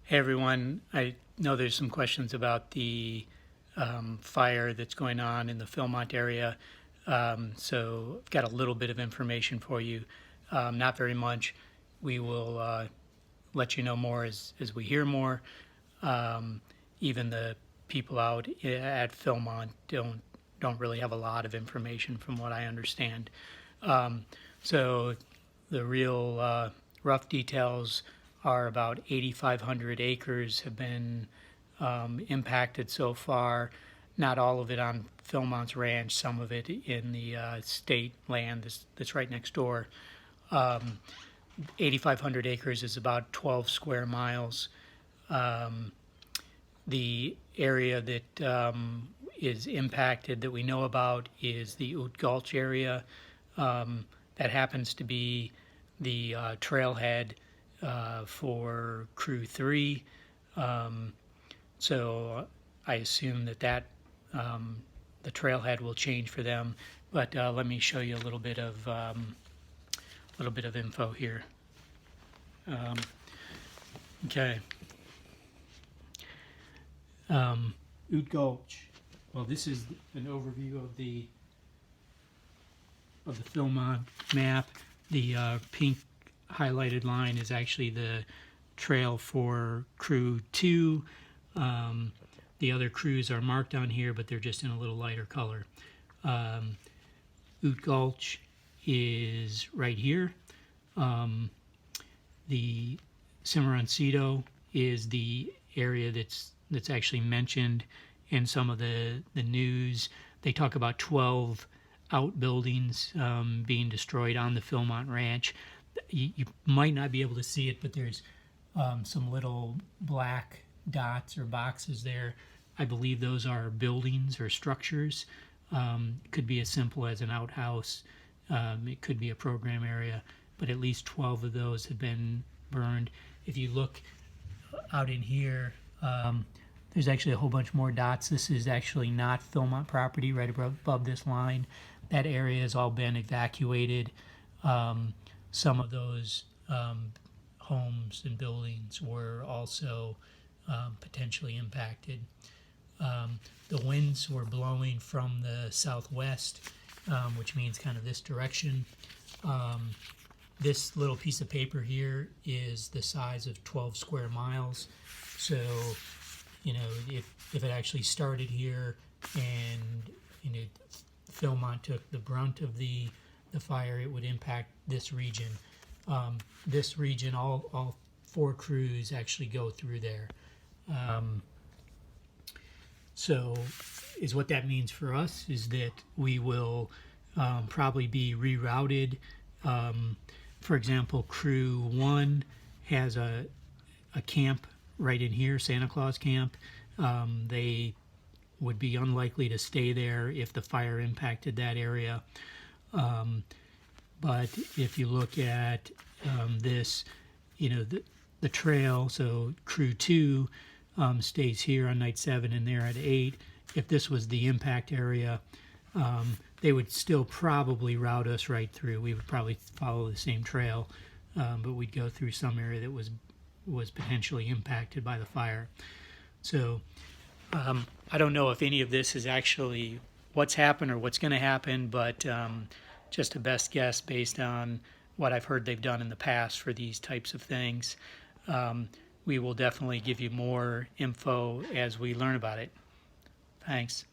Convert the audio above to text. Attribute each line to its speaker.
Speaker 1: Hey everyone, I know there's some questions about the fire that's going on in the Philmont area. So I've got a little bit of information for you, not very much. We will let you know more as we hear more. Even the people out at Philmont don't really have a lot of information from what I understand. So the real rough details are about 8,500 acres have been impacted so far. Not all of it on Philmont's ranch, some of it in the state land that's right next door. 8,500 acres is about 12 square miles. The area that is impacted that we know about is the Oot Gulch area. That happens to be the trailhead for Crew 3. So I assume that the trailhead will change for them. But let me show you a little bit of info here. Okay. Oot Gulch. Well, this is an overview of the Philmont map. The pink highlighted line is actually the trail for Crew 2. The other crews are marked on here, but they're just in a little lighter color. Oot Gulch is right here. The Cimarroncito is the area that's actually mentioned in some of the news. They talk about 12 outbuildings being destroyed on the Philmont Ranch. You might not be able to see it, but there's some little black dots or boxes there. I believe those are buildings or structures. It could be as simple as an outhouse. It could be a program area, but at least 12 of those have been burned. If you look out in here, there's actually a whole bunch more dots. This is actually not Philmont property right above this line. That area has all been evacuated. Some of those homes and buildings were also potentially impacted. The winds were blowing from the southwest, which means kind of this direction. This little piece of paper here is the size of 12 square miles. So, you know, if it actually started here and, you know, Philmont took the brunt of the fire, it would impact this region. This region, all 4 crews actually go through there. So is what that means for us is that we will probably be rerouted. For example, Crew 1 has a camp right in here, Santa Claus Camp. They would be unlikely to stay there if the fire impacted that area. But if you look at this, you know, the trail, so Crew 2 stays here on night 7 and they're at 8. If this was the impact area, they would still probably route us right through. We would probably follow the same trail, but we'd go through some area that was potentially impacted by the fire. So I don't know if any of this is actually what's happened or what's going to happen, but just a best guess based on what I've heard they've done in the past for these types of things. We will definitely give you more info as we learn about it. Thanks.